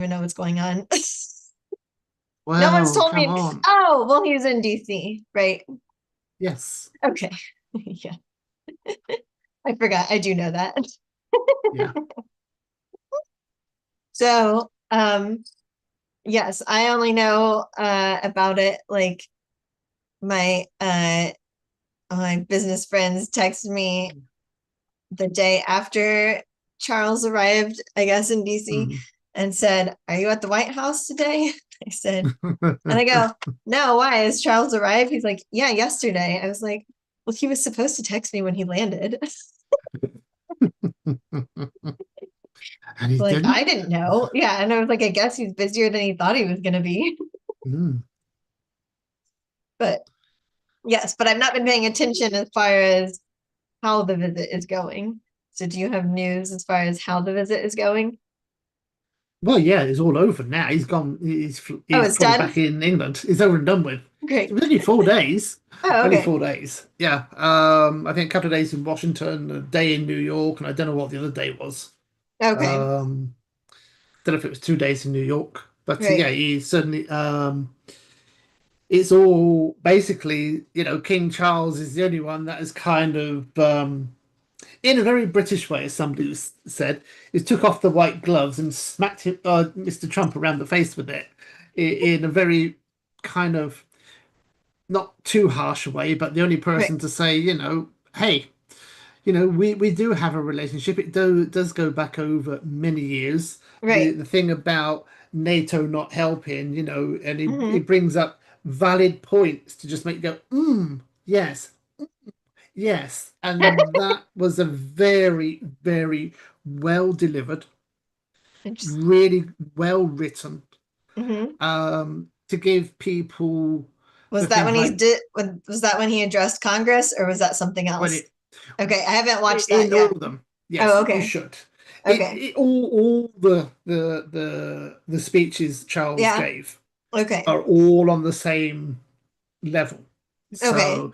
even know what's going on. No one's Well, told come me. on. Oh, well, he was in DC, right? Yes. Okay. Yeah, I forgot. I do know that. Yeah. So, yes, I only know about it like my business friends texted me the day after Charles arrived, I guess in DC, Mm. and said, "Are you at the White House today?" I said, and I go, "No, why? Has Charles arrived?" He's like, "Yeah, yesterday." I was like, "Well, he was supposed to text me when he landed." And he Like, didn't. I didn't know. Yeah, and I was like, I guess he's busier than he thought he was gonna be. Mm. But yes, but I've not been paying attention as far as how the visit is going. So do you have news as far as how the visit is going? Well, yeah, it's all over now. He's gone. Oh, He's it's probably done? back in England. It's over and done with. It Great. was only 4 days. Oh, Only okay. 4 days. Yeah. I think a couple of days in Washington, a day in New York, and I don't know what the other day was. Okay. Um, don't know if it was 2 days in New York, but Right. yeah, he certainly. It's all basically, King Charles is the only one that has kind of, in a very British way, as somebody said, is took off the white gloves and smacked Mr. Trump around the face with it in a very kind of not too harsh way, but the only Right. person to say, hey, we do have a relationship. It does go back over many years. The Right. the thing about NATO not helping, and Hmm. it brings up valid points to just make you go, yes, yes. And that was a very, very well delivered, Interesting. really well written, Hmm. to give people Was the that things when he like did? Was that when he addressed Congress, or was that something when else? it Okay, I haven't watched that in all yet. of them. Yes, Oh, you okay. should. Okay. All the speeches Charles Yeah. gave Okay. are all on the same level. Okay. So,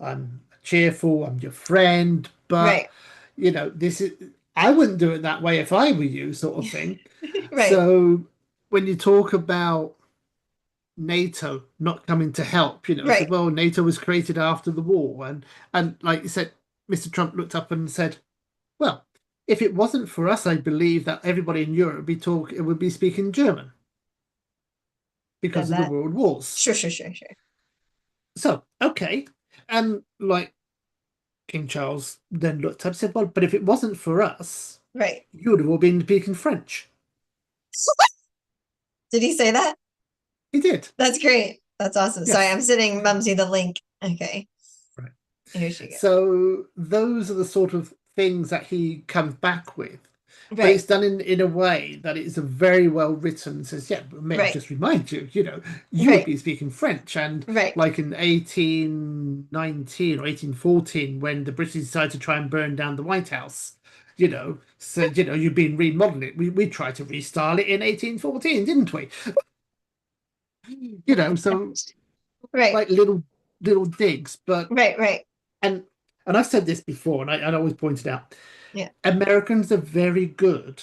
I'm cheerful, I'm your friend, but Right. this is I wouldn't do it that way if I were you, sort of thing. Right. So when you talk about NATO not coming to help, said, Right. well, NATO was created after the war, and like you said, Mr. Trump looked up and said, well, if it wasn't for us, I believe that everybody in Europe would be speaking German because Said of the that. world wars. Sure. Sure. Sure. Sure. So, okay. And like King Charles then looked up and said, well, but if it wasn't for us, Right. you would have all been speaking French. Did he say that? He did. That's great. That's awesome. Sorry, Yes. I'm sending Mumsy the link. Okay. Right. Here she goes. So those are the sort of things that he comes back with. But Right. it's done in a way that it's a very well written. Says, yeah, but may I Right. just remind you, you would Right. be speaking French, and Right. like in 1819 or 1814, when the British decided to try and burn down the White House, said, you've been remodeling it. We tried to restyle it in 1814, didn't we? So Right. like little digs, but Right. Right. and and I've said this before, and I always pointed out. Yeah. Americans are very good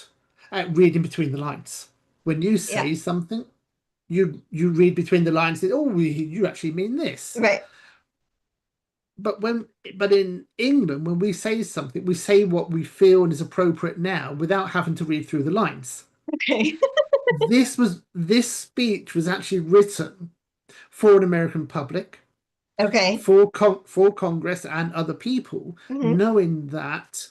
at reading between the lines. When you Yeah. say something, you read between the lines and say, oh, you actually mean this. Right. But in England, when we say something, we say what we feel and is appropriate now without having to read through the lines. Okay. This speech was actually written for an American public, Okay. for Congress and other people, Hmm. knowing that,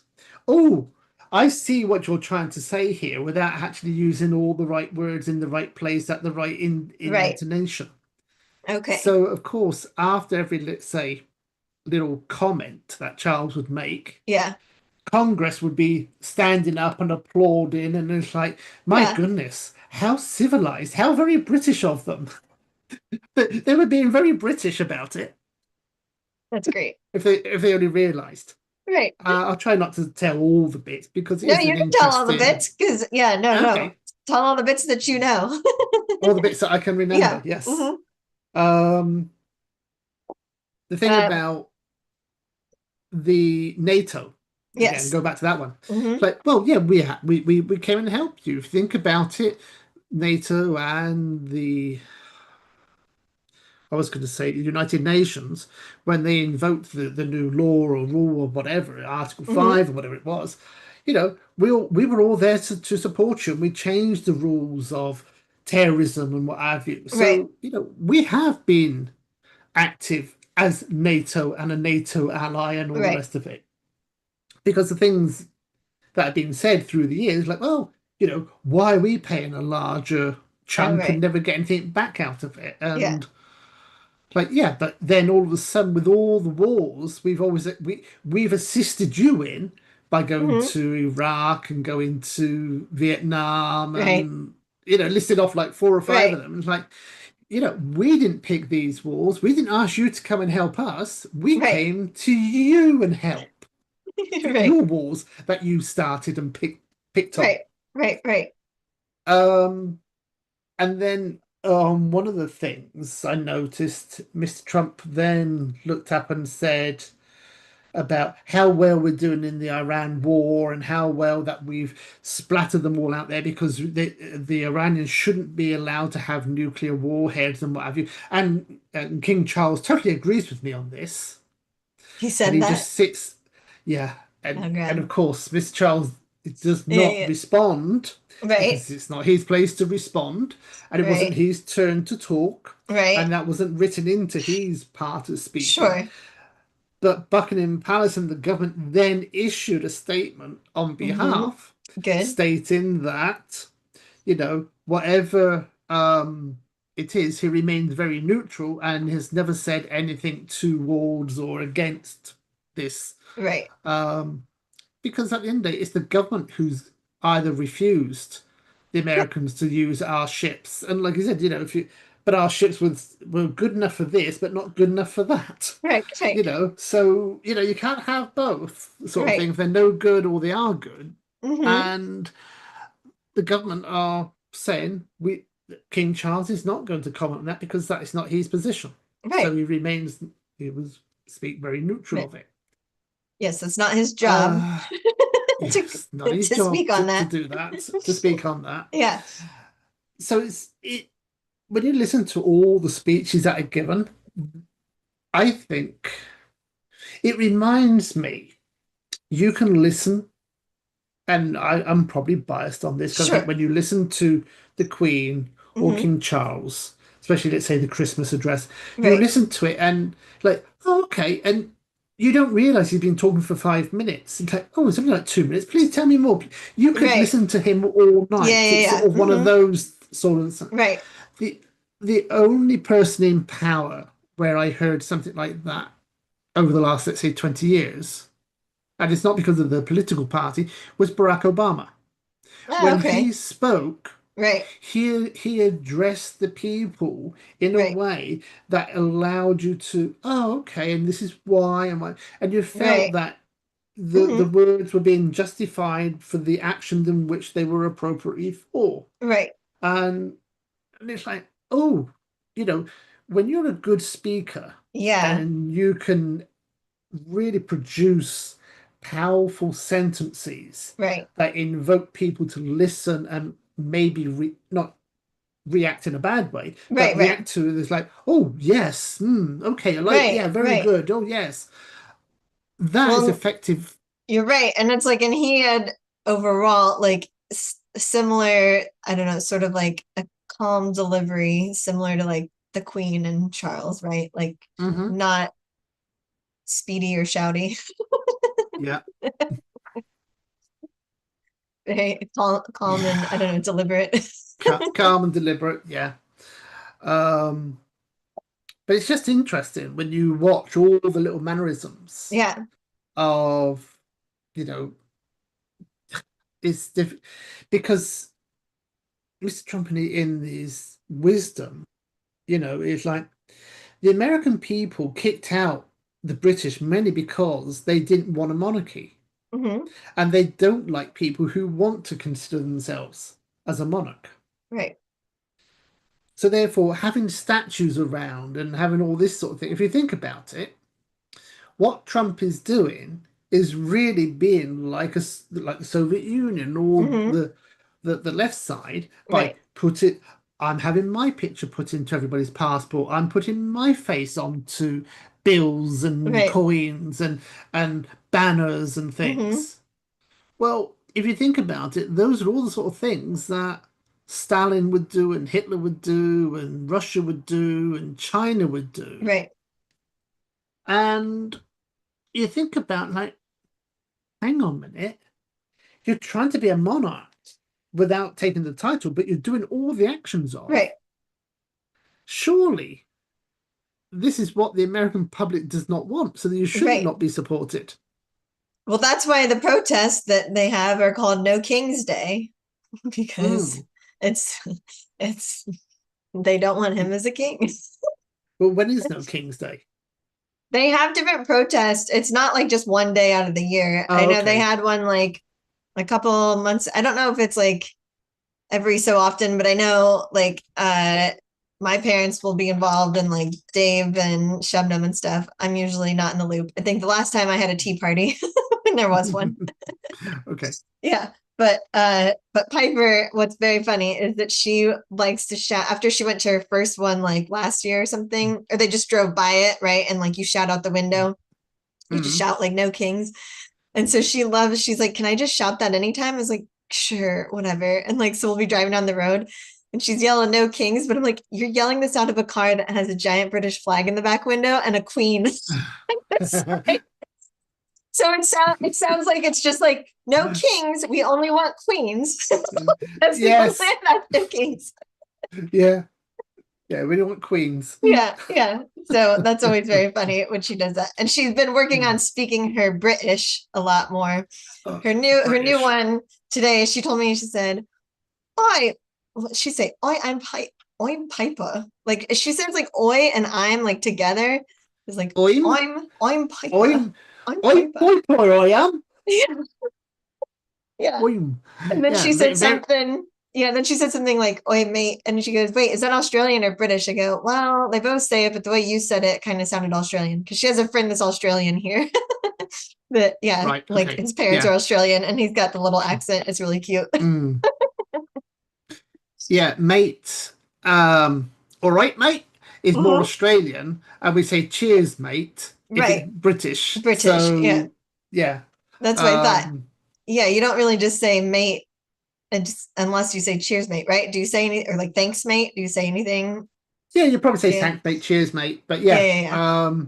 oh, I see what you're trying to say here without actually using all the right words in the right place at the right in Right. intonation. Okay. So, of course, after every, let's say, little comment that Charles would make, Yeah. Congress would be standing up and applauding, and it's like, my Yeah. goodness, how civilized, how very British of them. They were being very British about it. That's great. If they only realised. Right. I'll try not to tell all the bits because it No, is you an can tell all the interesting. bits because yeah, no, no. Okay, Tell all the bits that you know. all the bits that I can remember. Yeah. Yes. Hmm. Um, the thing Uh, about the NATO. again, Yes. go back to that one. Hmm. It's like, well, yeah, we came and helped you. If you think about it, NATO and the I was going to say the United Nations, when they invoked the new law or rule or whatever, Article Hmm. 5 or whatever it was, we were all there to support you. And we changed the rules of terrorism and what have you. Right. So, we have been active as NATO and a NATO ally and all the Right. rest of it. Because the things that have been said through the years, like, well, why are we paying a larger Oh, chunk and right. never get anything back out of it? Yeah. And like, yeah, but then all of a sudden, with all the wars we've assisted you in by going Hmm. to Iraq and going to Vietnam Right. and listed off like four or five Right. of them. It's like, we didn't pick these wars. We didn't ask you to come and help us. We Right. came to you and help Right. your wars that you started and picked on. Right. Right. Right. Um, And then one of the things I noticed, Mr. Trump then looked up and said about how well we're doing in the Iran war and how well that we've splattered them all out there because the Iranians shouldn't be allowed to have nuclear warheads and what have you. And King Charles totally agrees with me on this. He And said he that. just sits, yeah. Oh, And God. of course, Mr. Charles does Yeah. not Yeah. respond Right. because it's not his place to respond, and it wasn't Right. his turn to talk, Right. and that wasn't written into his part of speaking. Sure. But Buckingham Palace and the government then issued a statement on Hmm. behalf, Good. stating that, whatever it is, he remains very neutral and has never said anything towards or against this. Right. Um, because at the end of the day, it's the government who's either refused the Yep. Americans to use our ships, and like I said, but our ships were good enough for this, but not good enough for that. Right. Right. So you can't have both sort of Right. thing. If they're no good or they are good, Hmm. and the government are saying we King Charles is not going to comment on that because that is not his position. So Right. he was speak very neutral Right. of it. Yes, it's not his job Uh to Yes, not his job speak on to that. do that, to speak on that. Yeah. So when you listen to all the speeches that are given, I think it reminds me you can listen, and I'm probably biased on this because I think Sure. when you listen to the Queen or Hmm. King Charles, especially let's say the Christmas address, you Right. listen to it and like, oh, okay, and you don't realize he's been talking for 5 minutes. It's like, oh, it's only like 2 minutes. Please tell me more. You could Right. listen to him all Yeah. night. Yeah. It's Yeah. sort of one of Hmm. those sort of Right. the the only person in power where I heard something like that over the last, let's say, 20 years, and it's not because of the political party, was Barack Obama. Oh, When he okay. spoke, Right. he addressed the people in a Right. way that allowed you to, oh, okay, and this is why, and you felt Right. that the Hmm. words were being justified for the action in which they were appropriately for. Right. And, and it's like, oh, you know, when you're a good speaker Yeah. and you can really produce powerful sentences Right. that invoke people to listen and maybe not react in a bad way, Right. but Right. react to it as like, oh yes, okay, I like, Right. yeah, very Right. good. Oh yes, that is Well, effective. you're right. And it's like, and he had overall like similar, I don't know, sort of like a calm delivery, similar to like the Queen and Charles, right? Like Hmm. not speedy or shouty, Yeah, right? Calm and I yeah, don't know, deliberate. calm and deliberate. Yeah, um, but it's just interesting when you watch all the little mannerisms Yeah. of, you know, it's diff because Mr. Trump in his wisdom, is like the American people kicked out the British mainly because they didn't want a monarchy. Hmm. And they don't like people who want to consider themselves as a monarch. Right. So therefore, having statues around and having all this sort of thing, if you think about it, what Trump is doing is really being like like the Soviet Union or Hmm. the left side by Right, I'm having my picture put into everybody's passport. I'm putting my face onto bills and right. coins and banners and Hmm. things. Well, if you think about it, those are all the sort of things that Stalin would do and Hitler would do and Russia would do and China would do. Right, And you think about like, hang on a minute, you're trying to be a monarch without taking the title, but you're doing all the actions right, of. Surely this is what the American public does not want, so you should right. not be supported. Well, that's why the protests that they have are called No King's Day, because Mm. it's it's they don't want him as a king. Well, when is no King's Day? They have different protests. It's not like just one day out of the year. I Oh, know they okay. had one like a couple months. I don't know if it's like every so often, but I know like my parents will be involved in like Dave and Shubnum and stuff. I'm usually not in the loop. I think the last time I had a tea party when there was one. Okay. Yeah. But Piper, what's very funny is that she likes to shout after she went to her first one like last year or something, or they just drove by it, right? And like you shout out the window, you just Mm. shout like no kings. And so she's like, can I just shout that anytime? I was like, sure, whatever. And like, so we'll be driving down the road and she's yelling, no kings. But I'm like, you're yelling this out of a car that has a giant British flag in the back window and a queen. So it sounds like it's just like, no kings. We only want queens. That's the only Yes. that's no kings. Yeah. Yeah. We don't want queens. Yeah, yeah. So that's always very funny when she does that. And she's been working Mm. on speaking her British a lot more. Oh, Her new British. one today, she told me, she said, I what she say, oi, I'm Piper. Like she says like oi and I'm like together. It's like I'm I'm Piper. I'm I'm I'm Piper. Piper, I am. Yeah, yeah. I'm And then yeah, she said very something. Yeah, then she said something like, oi, mate. And she goes, wait, is that Australian or British? I go, well, they both say it, but the way you said it kind of sounded Australian. Because she has a friend that's Australian here. That, yeah, right, like okay. his parents are Yeah. Australian and he's got the little accent. It's really cute. Mm. Yeah, mate. All right, mate, is more Mhm. Australian, and we say cheers, mate, if it's Right. British. British. Yeah. So yeah. That's what I thought. Um Yeah, you don't really just say mate and just, unless you say cheers, mate, right? Do you say any or like thanks, mate? Do you say anything? yeah, you probably say Yeah. thanks, mate, cheers, mate. But Yeah, yeah, yeah, yeah.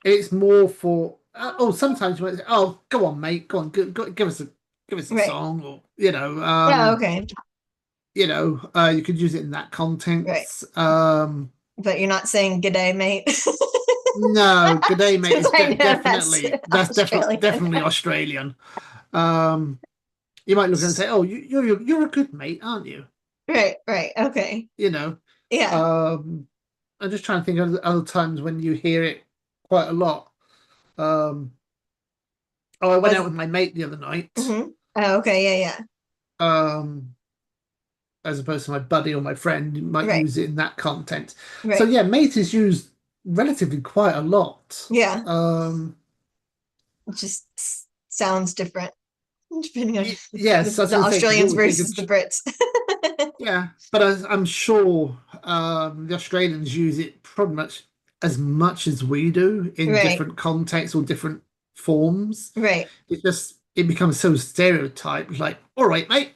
it's more for oh, sometimes you might say, oh, go on, mate, go on, give us a Right. song, or Yeah, okay. you could use it in that Right. context. But you're not saying good day, mate. No, good day, mate, Because is I know that's Australian. definitely Australian. Um, you might look and say, "Oh, you're a good mate, aren't you?" Right, right. Okay. You know. Yeah. Um, I'm just trying to think of other times when you hear it quite a lot. Um, oh, I went out Was with my mate the other night. Oh, okay, yeah, yeah. Um, as opposed to my buddy or my friend, you might Right, use it in that context. So right. yeah, mate is used relatively quite a lot. Yeah. Um, It just sounds different depending on yes, I was the going to say because you Australians always think of versus the Brits. yeah, but I'm sure the Australians use it pretty much as we do in Right, different contexts or different forms. right, It becomes so stereotyped, like, all right, mate,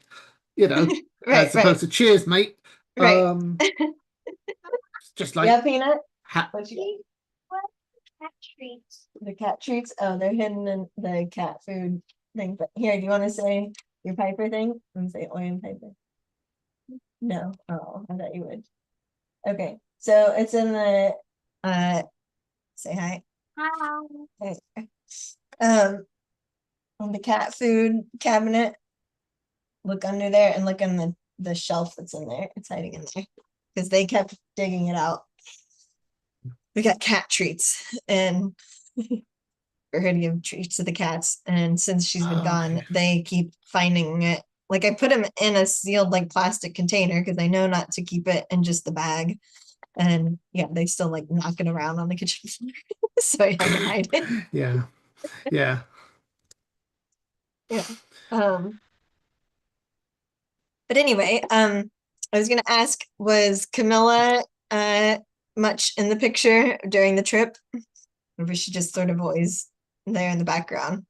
you know, right, as right, opposed to cheers, mate. right. Um, just Yeah, like Peanut? ha What you eat? Cat treats. The cat treats? Oh, they're hidden in the cat food thing. But here, do you want to say your Piper thing? I'm gonna say Oi and Piper. No. Oh, I thought you would. Okay. So it's in the say hi. Hi. Okay. On the cat food cabinet, look under there and look on the shelf that's in there. It's hiding in there because they kept digging it out. We got cat treats and for her to give treats to the cats. And since she's been oh, gone, okay. they keep finding it. Like I put them in a sealed like plastic container because I know not to keep it in just the bag. And yeah, they still like knocking around on the kitchen floor. So I had to hide it. Yeah, yeah. Yeah. But anyway, I was gonna ask, was Camilla much in the picture during the trip? Or was she just sort of always there in the background?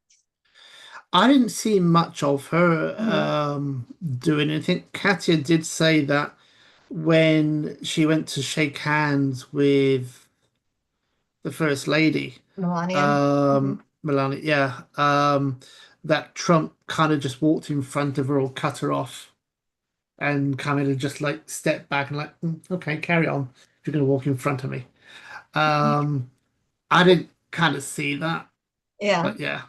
I didn't see much of her Mhm. doing anything. Katya did say that when she went to shake hands with the First Lady, Melania. Mhm. Melania, yeah, that Trump kind of just walked in front of her or cut her off and kind of just like stepped back and like, "Mm, okay, carry on if you're going to walk in front of me." Um, I didn't kind of see that, Yeah. but yeah,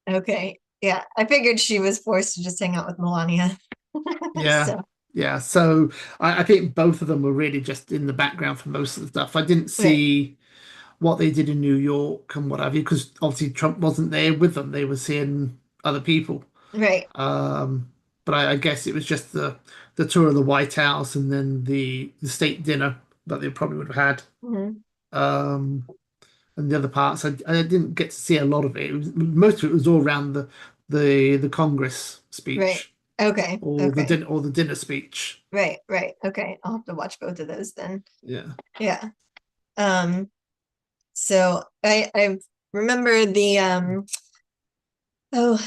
Okay. Yeah. I figured she was forced to just hang out with Melania. yeah, So, yeah. So I think both of them were really just in the background for most of the stuff. I didn't right, see what they did in New York and what have you, because obviously Trump wasn't there with them. They were seeing other people. right. Um, but I guess it was just the tour of the White House and then the state dinner that they probably would have had. Mhm. Um, and the other parts, I didn't get to see a lot of it. Most of it was all around the Congress Right. speech Okay. Okay. or the dinner speech. Right. Right. Okay. I'll have to watch both of those then. Yeah. Yeah. Um, so I remember the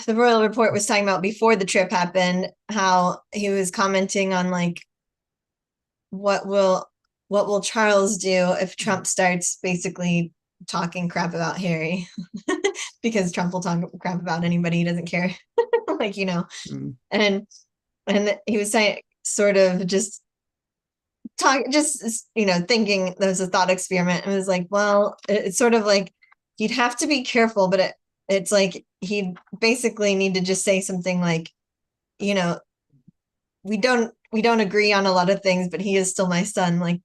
royal report was talking about before the trip happened, how he was commenting on like what will what will Charles do if Trump starts basically talking crap about Harry? Because Trump will talk crap about anybody, he doesn't care. Like, Mm. and he was saying sort of just thinking there was a thought experiment. And it was like, well, it's sort of like you'd have to be careful, but it's like he'd basically need to just say something like, you know, we don't agree on a lot of things, but he is still my son. Like,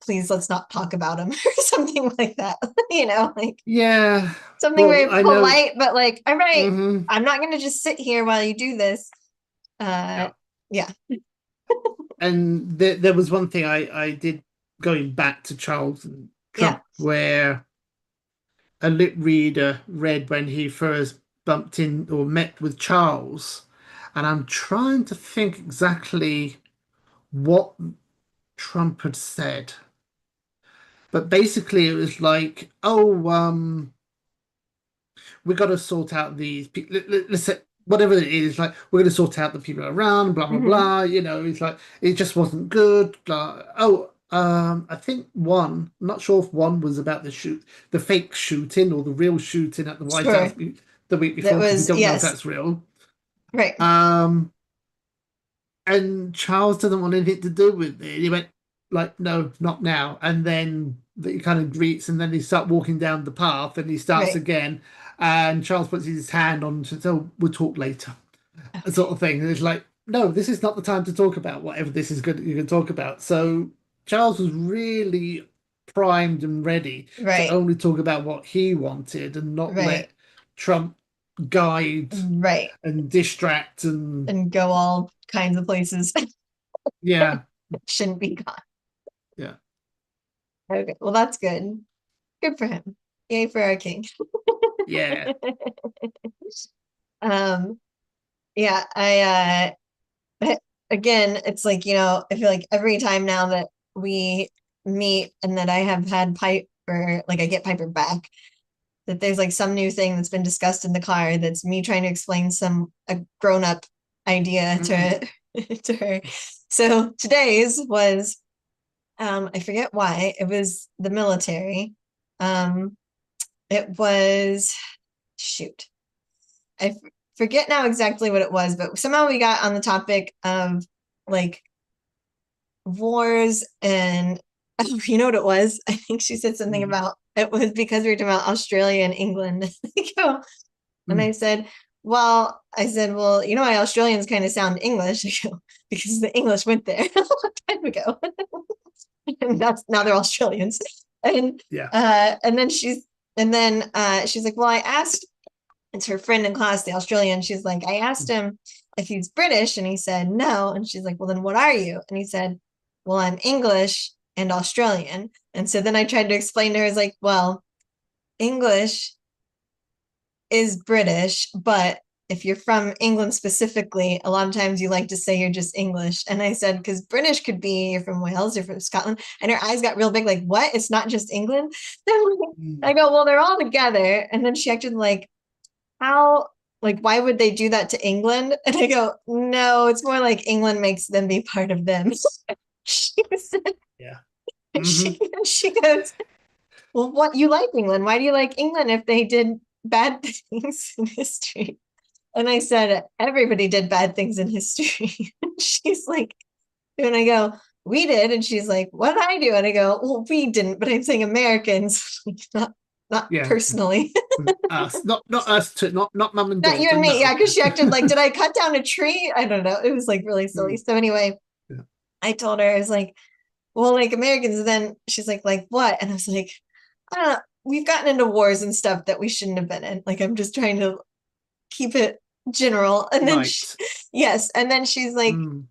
please let's not talk about him or something like that. Like Yeah. something Well, very I know. polite, but like, all right, Hmm. I'm not gonna just sit here while you do this. Uh Yeah. yeah. And there was one thing I did going back to Charles and Yeah. Trump where a lip reader read when he first bumped in or met with Charles, and I'm trying to think exactly what Trump had said. But basically, it was like, "Oh, we got to sort out these people. Let's say whatever it is, like we're going to sort out the people around, blah blah Hmm. blah." It's like it just wasn't good. Blah. Oh, I think one. I'm not sure if one was about the fake shooting or the real shooting at the White House Sure. the week That before, because we was, don't know if yes. that's real. Right. Um, and Charles doesn't want anything to do with it. He went like, "No, not now." And then he kind of greets, and then they start walking down the path, and he starts Right. again. And Charles puts his hand on and says, "Oh, we'll talk later," sort of thing. And it's like, no, this is not the time to talk about whatever this is good you can talk about. So Charles was really primed and ready to Right. only talk about what he wanted and not Right. let Trump guide Right. and distract and And go all kinds of places. yeah, Shouldn't be gone. yeah, Okay. Well, that's good. Good for him. Yay for our king. yeah. um, yeah, again, it's like, I feel like every time now that we meet and that I have had Piper, like I get Piper back, that there's like some new thing that's been discussed in the car that's me trying to explain a grown up idea Mm, to to her. So today's was I forget why it was the military. Um, it was shoot. I forget now exactly what it was, but somehow we got on the topic of like wars and you know what it was? I think she said something mm, about it was because we were talking about Australia and England. And mm. I said, well, you know why Australians kind of sound English? Because the English went there a long time ago. And that's now they're Australians. And Yeah. she's like, well, I asked, it's her friend in class, the Australian. She's like, I asked him if he's British, and he said no. And she's like, well, then what are you? And he said, well, I'm English and Australian. And so then I tried to explain to her, I was like, well, English is British, but if you're from England specifically, a lot of times you like to say you're just English. And I said, because British could be you're from Wales, you're from Scotland. And her eyes got real big, like, what? It's not just England. I go, well, they're all together. And then she acted like, how, like, why would they do that to England? And I go, no, it's more like England makes them be part of them. She said, Yeah. she goes, well, what, you like England? Why do you like England if they did bad things in history? And I said, everybody did bad things in history. She's like, and I go, we did. And she's like, what did I do? And I go, well, we didn't, but I'm saying Americans, not Yeah. personally. Us, not us, not mum and Not daughter. you and me. No. Yeah, because she acted like, did I cut down a tree? I don't know. It was like really silly. So anyway, Yeah. I told her, I was like, well, like Americans. And then she's like what? And I was like, I don't know. We've gotten into wars and stuff that we shouldn't have been in. Like, I'm just trying to keep it general. And then Right. yes. And then she's like, Mm.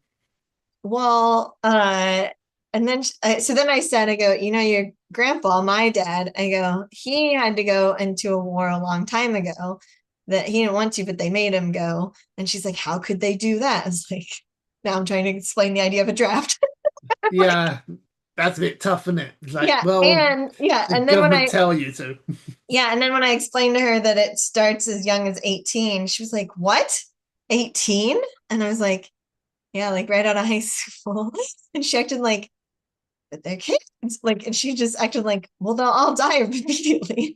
well, and then so then I said, I go, you know, your grandpa, my dad, I go, he had to go into a war a long time ago that he didn't want to, but they made him go. And she's like, how could they do that? I was like, now I'm trying to explain the idea of a draft. Like, Yeah, that's a bit tough, isn't it? It's like, yeah, well, and yeah, the and then when government I tell you to. yeah, and then when I explained to her that it starts as young as 18, she was like, what? 18? And I was like, yeah, like right out of high school. And she acted like, but they're kids. Like, and she just acted like, well, they'll all die immediately.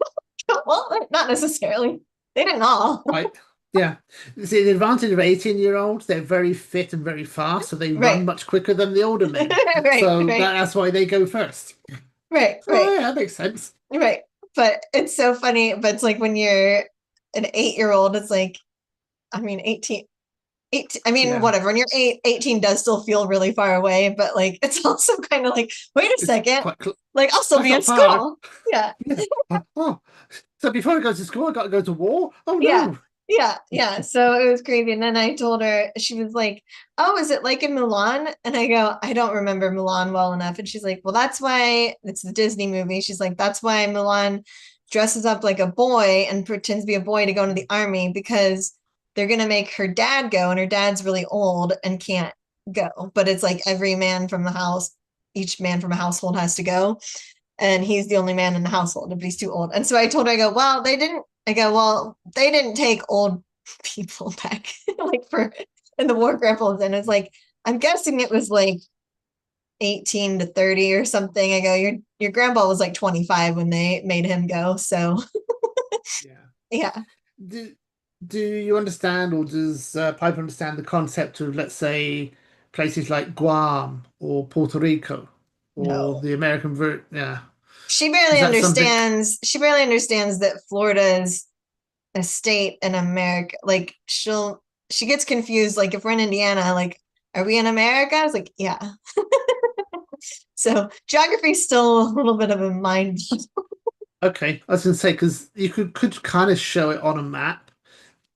Well, not necessarily. They didn't all. Right. Yeah. See, the advantage of 18-year-olds, they're very fit and very fast, so they run Right. much quicker than the older men. Right, So right, that's why they go first. right, Oh, right, yeah, that makes sense. right. But it's so funny. But it's like when you're an 8 year old, it's like, I mean, 18, 18, I mean, Yeah. whatever. When you're 18 does still feel really far away, but like it's also kind of like, wait a It's second, quite cl like I'll still That's be in not far. school. Yeah. Yeah. Oh. So before I go to school, I got to go to war? Oh Yeah. no. Yeah. Yeah. So it was crazy. And then I told her, she was like, oh, is it like in Milan? And I go, I don't remember Milan well enough. And she's like, well, that's why it's the Disney movie. She's like, that's why Milan dresses up like a boy and pretends to be a boy to go into the army because they're going to make her dad go. And her dad's really old and can't go. But it's like every man from the house, each man from a household has to go, and he's the only man in the household, but he's too old. And so I told her, I go, well, they didn't take old people back like for in the war grapples. And it's like, I'm guessing it was like 18 to 30 or something. I go, your grandpa was like 25 when they made him go. So Yeah. yeah. Do do you understand, or does Piper understand the concept of, let's say, places like Guam or Puerto Rico or No. the American ver yeah. She Is barely that something? understands. She barely understands that Florida is a state in America. Like she gets confused. Like if we're in Indiana, like, are we in America? I was like, yeah. So geography is still a little bit of a mind. Okay, I was gonna say because you could kind of show it on a map,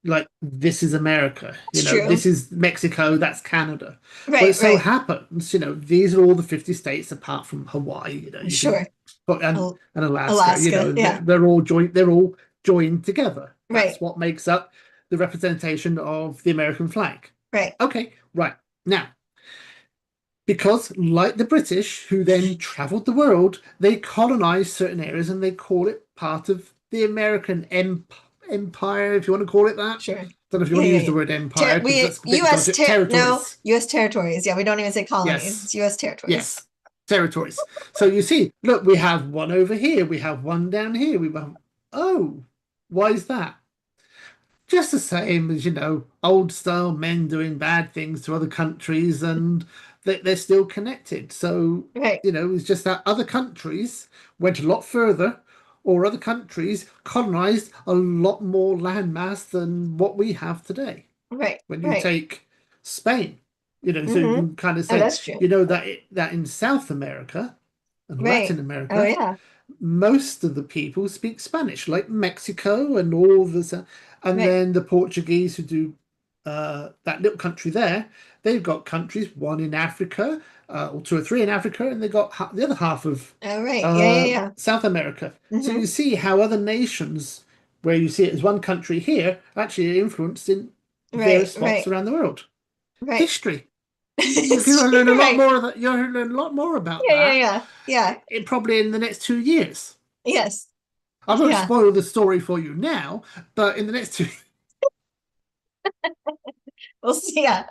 like this is America, It's this true. is Mexico, that's Canada. But it Right, so right. happens, these are all the 50 states apart from Hawaii, you can Sure. put Al- and Alaska, Alaska. and Yeah. they're all joined together. Right, That's what makes up the representation of the American flag. right, Okay, right. Now, because like the British, who then traveled the world, they colonized certain areas and they call it part of the American empire, if you want to call it that. sure. Don't know if you Yeah, want to yeah, use the yeah. word empire because We that's a bit exotic. No, Territories. US territories. Yeah, we don't even say colonies. Yes. It's US territories. Yes. Territories. So you see, look, we have one over here, we have one down here. Oh, why is that? Just the same as, old style men doing bad things to other countries and they're still connected. So, Right, it's just that other countries went a lot further, or other countries colonized a lot more landmass than what we have today. right, When you right. take Spain, so you Mm-hmm. can kind of Oh, say, that's true. that in South America and Right. Latin Oh, America, yeah. most of the people speak Spanish, like Mexico and all this, and Right, then the Portuguese who do that little country there. They've got countries, one in Africa, or two or three in Africa, and they've got the other half of oh, right. Yeah, yeah, yeah. South America. So Mm-hmm. you see how other nations, where you see it as one country here, actually are influenced in various Right, spots right, around the world. right. History. You're going to learn a lot Right. more of that. You're going to learn a lot more about Yeah, yeah, that yeah. Yeah. probably in the next 2 years. Yes. I won't Yeah. spoil the story for you now, but in the next two, We'll see. Yeah.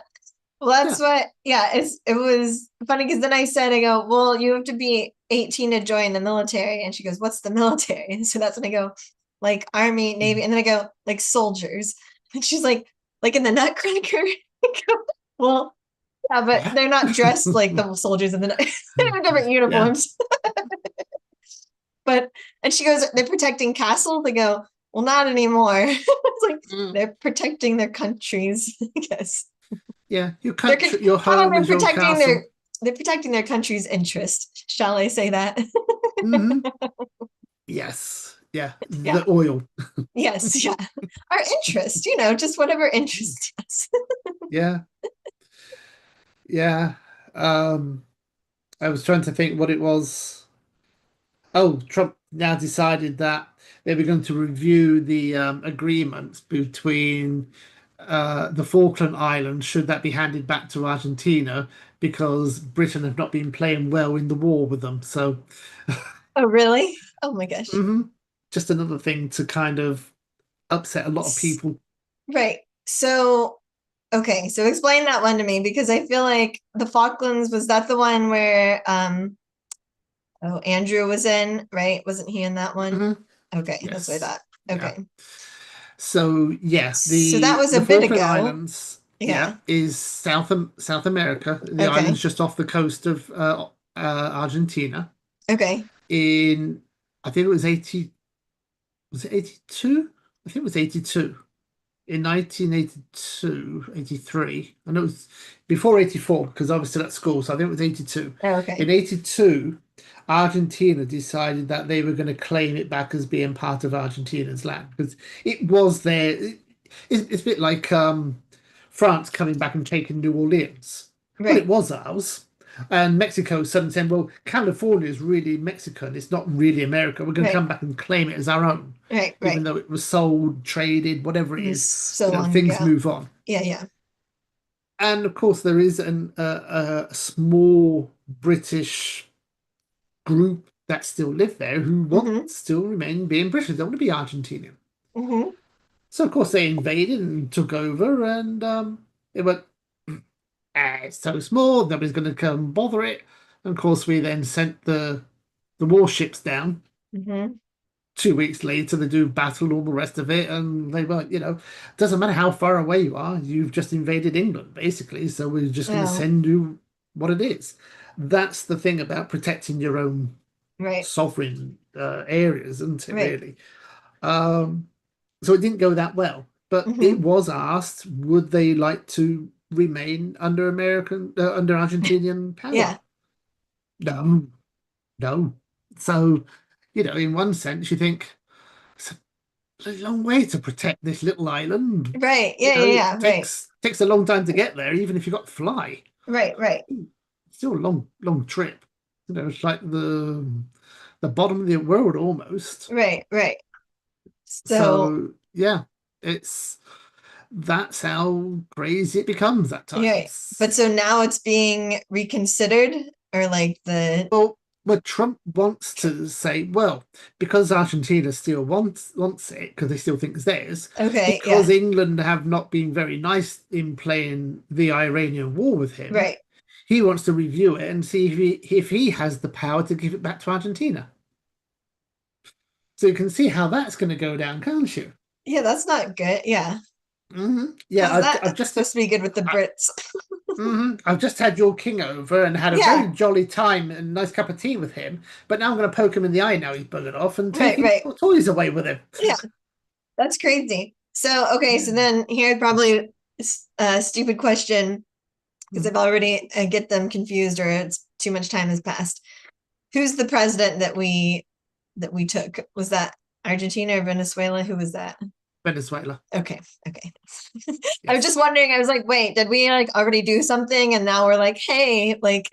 Well, yeah, that's what, yeah, it was funny because then I go, well, you have to be 18 to join the military. And she goes, what's the military? And so that's when I go, like Army, Navy. And then I go, like soldiers. And she's like in the Nutcracker. I go, well, yeah, but yeah, they're not dressed like the soldiers in the they have different yeah. uniforms. But, and she goes, they're protecting castles. I go, well, not anymore. It's like, Mm. they're protecting their countries, I guess. Yeah, your They're country, your how about home is your castle. they're protecting their country's interest. Shall I say that? Hmm. Yes, yeah, Yeah. the oil. Yes. Yeah. Our interest, just whatever interests us. Yeah, yeah. Um, I was trying to think what it was. Oh, Trump now decided that they were going to review the agreements between the Falkland Islands, should that be handed back to Argentina, because Britain have not been playing well in the war with them. So, Oh, really? Oh my gosh. mhm. Just another thing to kind of upset a lot of people. Right. So, okay. So explain that one to me because I feel like the Falklands, was that the one where oh, Andrew was in, right? Wasn't he in that one? Hmm. Okay, that's what I Yes. thought. Yeah. Okay. So yeah, So that was a the bit Falkland ago. Islands, yeah, Yeah. is South America. The island's Okay. just off the coast of Argentina. Okay. In I think it was 80, was it 82? I think it was 82. In 1982, 83. I know it was before 84 because I was still at school, so I think it was 82. Oh, okay. In 82, Argentina decided that they were going to claim it back as being part of Argentina's land because it was there. It's a bit like France coming back and taking New Orleans. Well, it Right. was ours. And Mexico suddenly saying, well, California is really Mexican. It's not really America. We're going to Right. come back and claim it as our own, Right. even Right. though it was sold, traded, whatever it It was is. so You know, long things ago. move on. Yeah. Yeah. And of course, there is a small British group that still live there who want Mm-hmm. still remain being British. They don't want to be Argentinian. Mm-hmm. So of course they invaded and took over, and it went. It's so small, nobody's going to come bother it. And of course, we then sent the warships down. Mm-hmm. 2 weeks later, they do battle, all the rest of it, and they were, doesn't matter how far away you are, you've just invaded England, basically. So we're just going to Oh, send you what it is. That's the thing about protecting your own right. sovereign areas, isn't it, Right. really? Um, so it didn't go that well, but it Mm-hmm. was asked, would they like to remain under under Argentinian power? Yeah. No, no. So, in one sense, you think it's a long way to protect this little island. Right. Yeah. Yeah. It Yeah. Right. takes a long time to get there, even if you got to fly. Right. Right. It's still a long, long trip. It's like the bottom of the world almost. Right. Right. So, So yeah, it's that's how crazy it becomes at yeah. times. But so now it's being reconsidered, or like the Well, Trump wants to say, well, because Argentina still wants it because they still think it's theirs, okay. because Yeah. England have not been very nice in playing the Iranian war with him, Right. he wants to review it and see if he has the power to give it back to Argentina. So you can see how that's going to go down, can't you? Yeah. That's not good. Yeah. Yeah, How's that I've just supposed to be good with the I, Brits? I've just had your king over and had a very Yeah. jolly time and nice cup of tea with him. But now I'm going to poke him in the eye now he's buggered off and take Right. his Right. toys away with him. Yeah. That's crazy. So, okay. So Yeah. then here's probably a stupid question because Mm. I've already get them confused or it's too much time has passed. Who's the president that we took? Was that Argentina or Venezuela? Who was that? Venezuela. Okay, okay. I was Yes. just wondering, I was like, wait, did we like already do something and now we're like, hey, like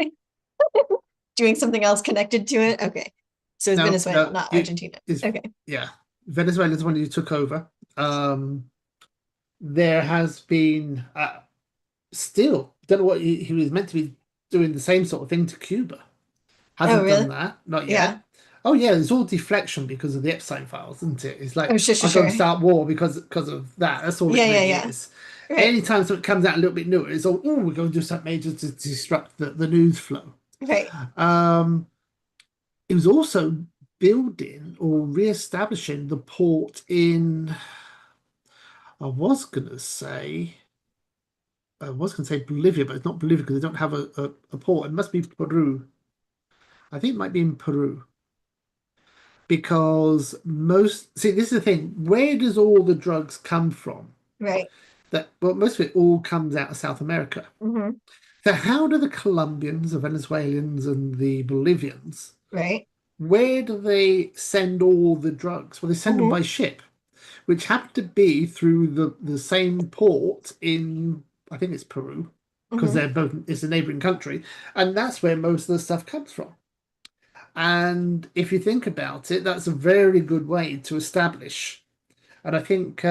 doing something else connected to it? Okay. So it's No, Venezuela, no. not It Argentina. is. Okay. Yeah. Venezuela's the one you took over. Um, there has been still, don't know what he was meant to be doing the same sort of thing to Cuba. Oh, Hasn't done really? that, not Yeah. yet. Oh yeah, it's all deflection because of the Epstein files, isn't it? It's like Oh, sure, sure, I'll go and sure. start war because of that. That's all it Yeah, yeah, really yeah. is. Right, Anytime something comes out a little bit newer, it's all, oh, we're going to do something major to disrupt the news flow. right, Um, it was also building or re-establishing the port in, I was gonna say, Bolivia, but it's not Bolivia because they don't have a port. It must be Peru. I think it might be in Peru because see, this is the thing. Where does all the drugs come from? right. Well, most of it all comes out of South America. Mm-hmm. So how do the Colombians, the Venezuelans, and the Bolivians, Right. where do they send all the drugs? Well, they send them Mm-hmm. by ship, which happen to be through the same port in, I think it's Peru, because Mm-hmm. they're both, it's a neighboring country, and that's where most of the stuff comes from. And if you think about it, that's a very good way to establish. And I think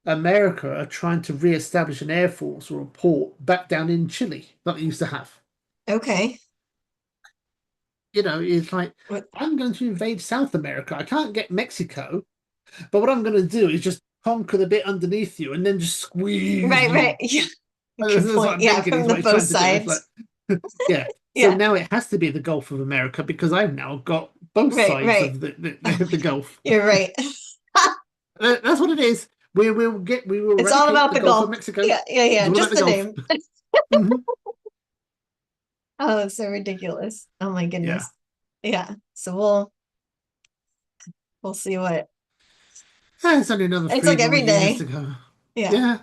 America are trying to re-establish an air force or a port back down in Chile that they used to have. Okay. It's like What- I'm going to invade South America. I can't get Mexico, but what I'm going to do is just conquer the bit underneath you and then just squeeze Right, right. you. Yeah. That's Good what point. I'm Yeah, thinking is from what the he's both trying to do. It's like, sides. yeah. So Yeah. now it has to be the Gulf of America because I've now got both Right, sides right. of Oh the my, Gulf. you're right. That's what it is. We will It's all eradicate about the the Gulf of Gulf. Mexico. Yeah, yeah, It's yeah. all about Just the the Gulf. name. Mhm. Oh, it's so ridiculous. Oh my Yeah. goodness. Yeah. So we'll see what It's only another it's three like more every years day. to go. Yeah. Yeah.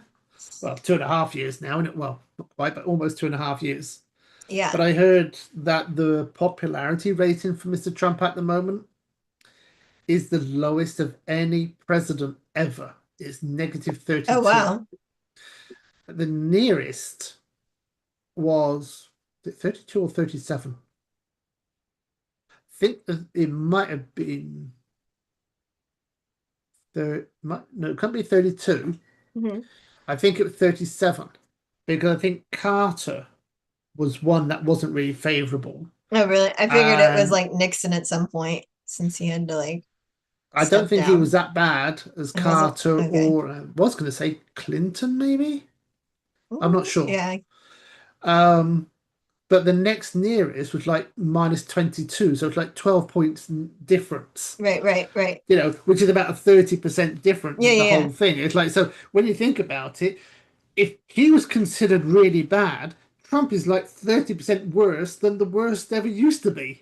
Well, 2.5 years now, and well, not quite, but almost 2.5 years. Yeah. But I heard that the popularity rating for Mr. Trump at the moment is the lowest of any president ever. It's negative Oh 32. wow. The nearest was 32 or 37. I think that it might have been there. No, it can't be 32. Hmm. I think it was 37 because I think Carter was one that wasn't really favorable. Oh really? I figured it was And like Nixon at some point since he had to like I don't step think he was down. that bad as It wasn't Carter okay. or I was going to say Clinton, maybe. I'm not sure. Yeah. Um, but the next nearest was like minus 22, so it's like 12 points difference. Right, right, right. Which is about a 30% difference Yeah, of the yeah, whole yeah. thing. It's like, so when you think about it, if he was considered really bad, Trump is like 30% worse than the worst ever used to be.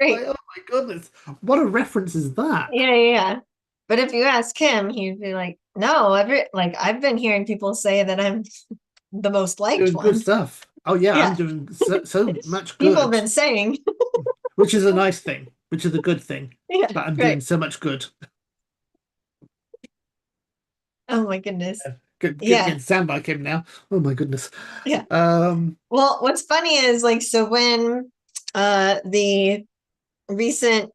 Like, Great. oh my goodness, what a reference is that? Yeah, yeah, yeah. But if you ask him, he'd be like, "No, I've been hearing people say that I'm the most liked Doing good one." stuff. Oh yeah, I'm Yeah, doing so much people have good, been saying. which is a nice thing, which is a good thing. Yeah, That I'm doing right. so much good. Oh my goodness. Good Yeah, getting sound like him now. Oh my goodness. yeah. Um, Well, what's funny is like so when the recent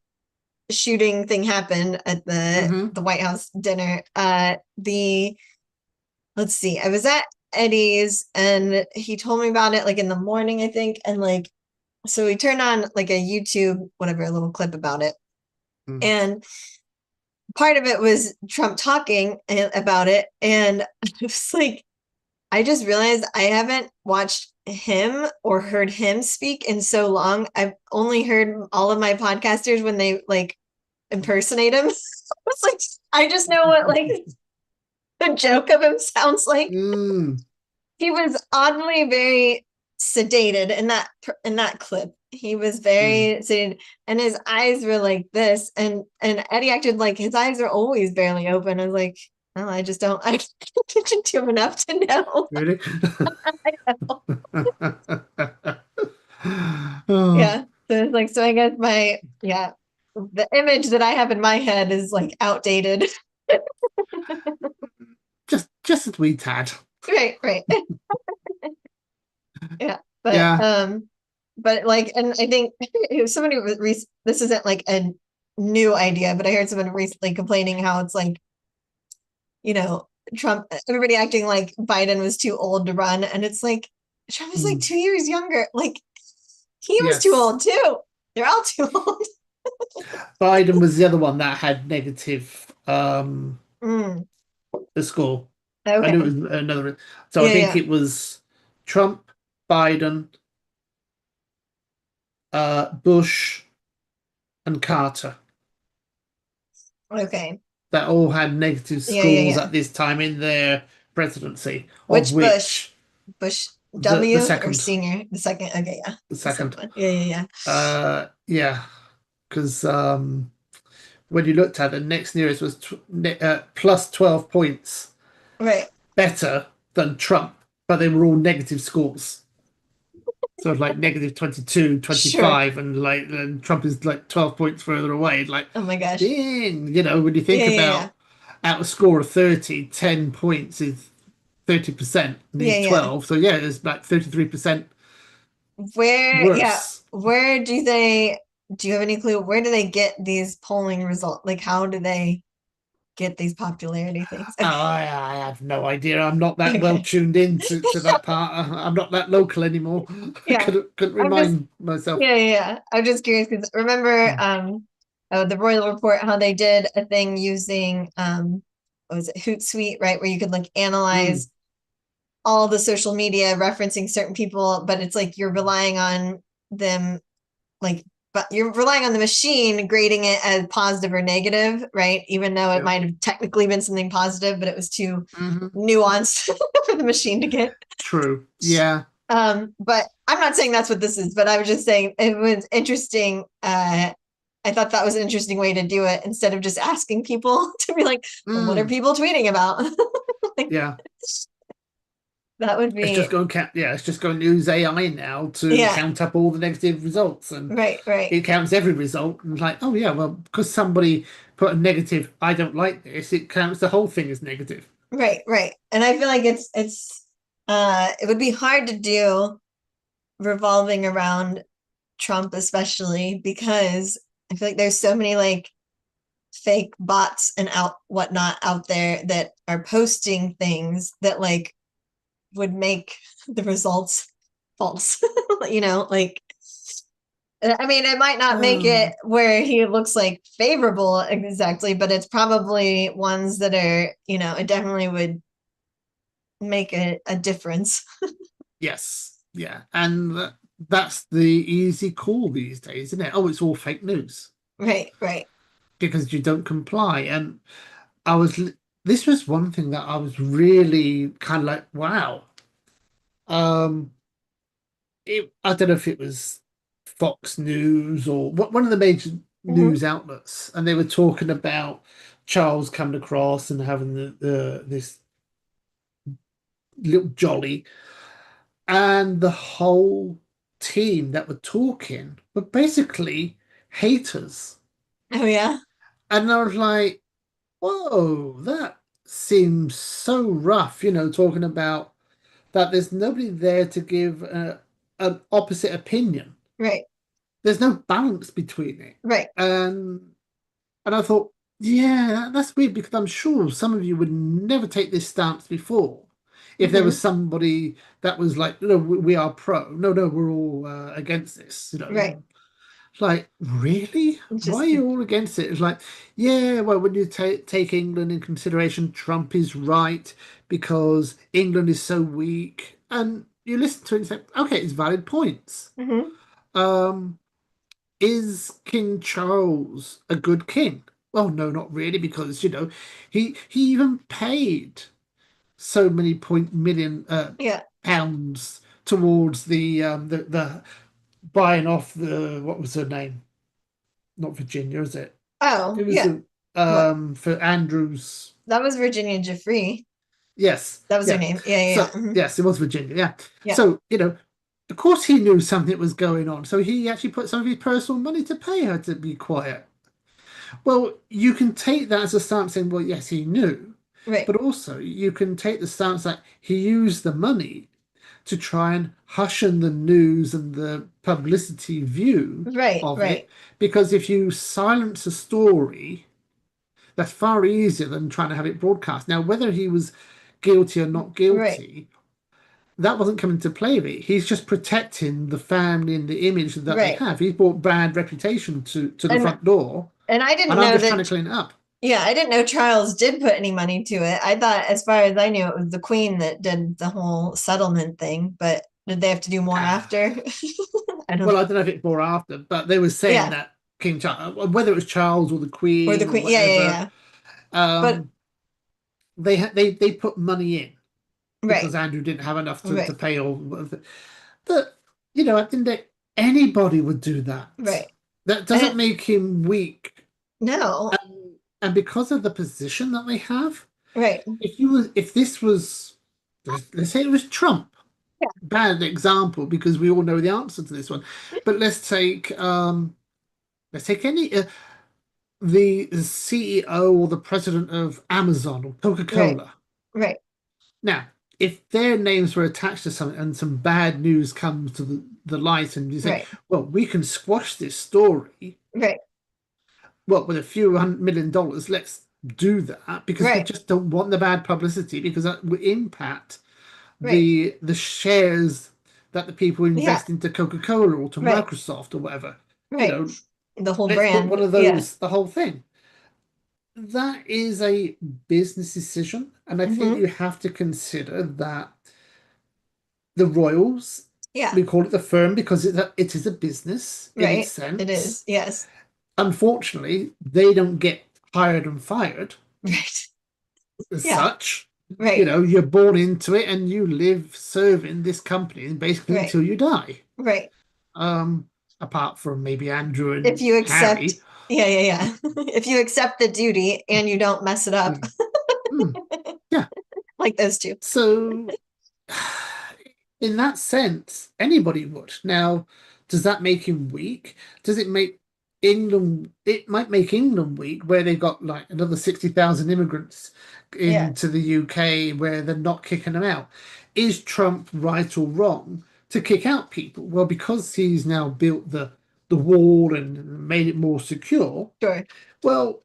shooting thing happened at mhm, the White House dinner, the let's see, I was at Eddie's and he told me about it like in the morning, I think, and like so we turned on like a YouTube, whatever, a little clip about it. mm. And part of it was Trump talking about it. And it was like, I just realized I haven't watched him or heard him speak in so long. I've only heard all of my podcasters when they like impersonate him. It's like, I just know what like the joke of him sounds like. Mm, He was oddly very sedated in that clip. He was mm. very sedated, and his eyes were like this, and Eddie acted like his eyes are always barely open. I was like, oh, I just don't. I don't pay attention to him enough to know. Really? Oh, Yeah. So it's like, so I guess my yeah, the image that I have in my head is like outdated. just a wee tad. Right, right. Yeah. Yeah. But like, and I think it was somebody was this isn't like a new idea, but I heard someone recently complaining how it's like you know, Trump, everybody acting like Biden was too old to run. And it's like, Trump is like Mm, 2 years younger. Like, he was too yes. old too. They're all too old. Biden was the other one that had negative Mm, the score. I knew it okay. was another. So I Yeah, think yeah. it was Trump, Biden, Bush, and Carter Okay. that all had negative Yeah, yeah, scores yeah. at this time in their presidency, of Which Bush? which Bush the W or second, senior? The second. Okay, yeah. the The second second, one. Yeah, yeah, yeah, because when you looked at it, the next nearest was plus 12 points yeah. Right. better than Trump, but they were all negative scores. So like negative 22, Sure. 25, and Trump is like 12 points further away. Like, Oh my gosh. dang, when you Yeah, think yeah, yeah. about out a score of 30, 10 points is 30%, Yeah, need yeah. 12. So yeah, it's like 33% Yeah, worse. where do you have any clue? Where do they get these polling results? Like, how do they get these popularity things? Oh, Okay. I have no idea. I'm not that well Okay. tuned in to that part. I'm not that local anymore. I Yeah. couldn't I'm just, remind myself. yeah, yeah, yeah. I'm just curious because remember, Mm, the Royal Report, how they did a thing using, what was it, Hootsuite, right? Where you could like mm, analyze all the social media referencing certain people, but it's like you're relying on them, like, but you're relying on the machine grading it as positive or negative, right? Even though it yeah. might have technically been something positive, but it was too Hmm. nuanced for the machine to get. True. Yeah. But I'm not saying that's what this is, but I was just saying it was interesting. I thought that was an interesting way to do it instead of just asking people to be like, well, what are Mm, people tweeting about? Like, yeah. that would It's just be, going count. Yeah, it's just going to use AI now to yeah, count up all the negative results, and right, right, it counts every result. And like, oh yeah, well, because somebody put a negative, I don't like this. It counts the whole thing as negative. right, right. And I feel like it would be hard to do revolving around Trump, especially because I feel like there's so many like fake bots and out whatnot out there that are posting things that like would make the results false. Like, I mean, it might not make Oh, it where he looks like favorable exactly, but it's probably ones that are, it definitely would make a difference. yes, yeah, and that's the easy call these days, isn't it? Oh, it's all fake news Right, right. because you don't comply. And I was, this was one thing that I was really kind of like, wow. Um, I don't know if it was Fox News or one of the major Hmm. news outlets, and they were talking about Charles coming across and having the this little jolly, and the whole team that were talking were basically haters. Oh yeah. And I was like, whoa, that seems so rough, talking about that there's nobody there to give an opposite opinion. Right, There's no balance between it. right. And and I thought, yeah, that's weird because I'm sure some of you would never take this stance before. If there was Hmm. somebody that was like, no, we are pro. No, no, we're all against this. Right. It's like, really? Why are Just you all against it? It's like, yeah, well, when you take England in consideration, Trump is right because England is so weak. And you listen to it and say, okay, it's valid points. hmm. Um, is King Charles a good king? Well, no, not really, because he even paid so many point million Yeah. pounds towards the buying off the what was her name? Not Virginia, is it? Oh, It was yeah. What? for Andrew's. That was Virginia Giuffre. Yes, That was her yeah. name. Yeah, yeah, yeah. So Hmm. yes, it was Virginia. Yeah. Yeah. So of course he knew something was going on. So he actually put some of his personal money to pay her to be quiet. Well, you can take that as a stance saying, well, yes, he knew, Right. but also you can take the stance that he used the money to try and hushen the news and the publicity view Right. of Right. it. Because if you silence a story, That's far easier than trying to have it broadcast. Now, whether he was guilty or not Right. guilty, that wasn't coming to play of it. He's just protecting the family and the image that they Right. have. He's brought bad reputation to the And front door, I didn't and I'm know just trying to that. clean it up. Yeah, I didn't know Charles did put any money to it. I thought, as far as I knew, it was the Queen that did the whole settlement thing. But did they have to do more after? I don't Well, know. I don't know if it's more after, but they were saying Yeah, that King Charles, whether it was Charles or the or the Queen or Queen. Yeah, yeah, whatever, yeah. But um, they put money in because right, Andrew didn't have enough to right, pay all of it. But I think that anybody would do that. right. That doesn't And make him weak. no, And because of the position that they have, right. if this was, let's say it was Trump, Yeah, bad example because we all know the answer to this one, but let's take any the CEO or the president of Amazon or right, Coca-Cola. right, Now, if their names were attached to something and some bad news comes to the light and you say, right, well, we can squash this story, right, well, with a few $100 million, let's do that because we right, just don't want the bad publicity because that would impact right. the shares that the people Yeah, invest into Coca-Cola or to right, Microsoft or whatever. You right. know, The whole let's put one brand. of Yeah. those, the whole thing. That is a business decision, and I think Hmm. you have to consider that the Royals, Yeah. we call it the firm because it is a business in its Right. It sense. is. Yes. Unfortunately, they don't get hired and fired Right. as Yeah. such. Right. You're born into it and you live serving this company basically Right. until you die. Right. Um, Apart from maybe Andrew If and you accept, Harry. yeah, yeah, yeah. If you accept the duty and you don't mess it up, Mm, mm, yeah. like those two. So in that sense, anybody would. Now, does that make him weak? Does it make England? It might make England weak, where they've got like another 60,000 immigrants Yeah. into the UK, where they're not kicking them out. Is Trump right or wrong to kick out people? Well, because he's now built the wall and made it more secure. Sure. Well,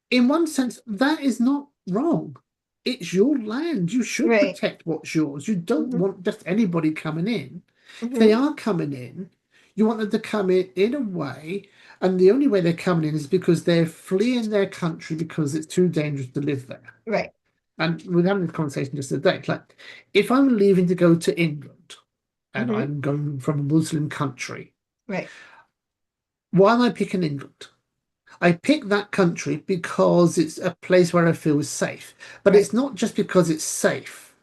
in one sense, that is not wrong. It's your land. You should Right. protect what's yours. You don't Hmm. want just anybody coming in. If they Hmm. are coming in, you want them to come in a way, and the only way they're coming in is because they're fleeing their country because it's too dangerous to live there. Right. And we're having this conversation just today. It's like, if I'm leaving to go to England and Hmm. I'm going from a Muslim country, Right. why am I picking England? I pick that country because it's a place where I feel safe. But Right. it's not just because it's safe.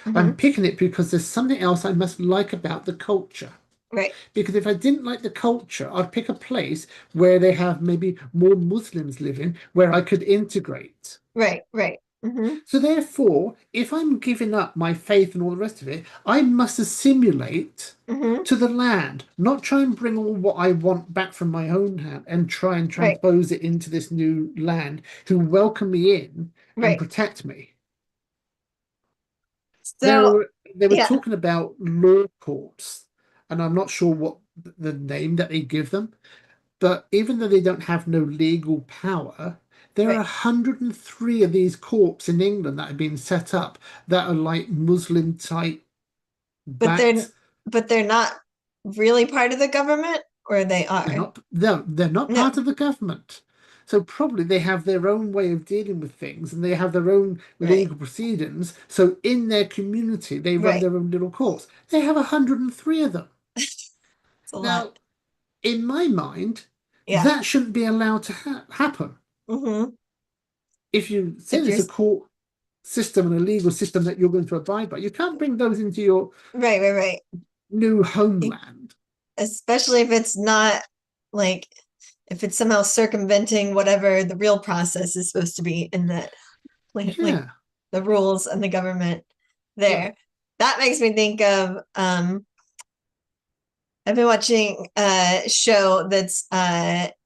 I'm Hmm. picking it because there's something else I must like about the culture. Right. Because if I didn't like the culture, I'd pick a place where they have maybe more Muslims living, where I could integrate. Right. Right. Hmm. So therefore, if I'm giving up my faith and all the rest of it, I must assimilate Hmm. to the land, not try and bring all what I want back from my own hand and try and Right. transpose it into this new land who welcome me in and Right. protect me. So, They were yeah. talking about law courts, and I'm not sure what the name that they give them, but even though they don't have no legal power, there are Right. 103 of these courts in England that have been set up that are like Muslim type But they're backed. but they're not really part of the government, or they They're are. not, no, they're not No. part of the government. So probably they have their own way of dealing with things and they have their own Right. legal proceedings. So in their community, they run Right. their own little courts. They have 103 of them. It's a lot. Now, in my mind, Yeah. that shouldn't be allowed to happen. Hmm. If you say If you're there's a court system and a legal system that you're going to abide by, you can't bring those into your right, right, right. new E- homeland. Especially if it's not like if it's somehow circumventing whatever the real process is supposed to be in that, like Yeah. the rules and the government Yeah. there. That makes me think of I've been watching a show that's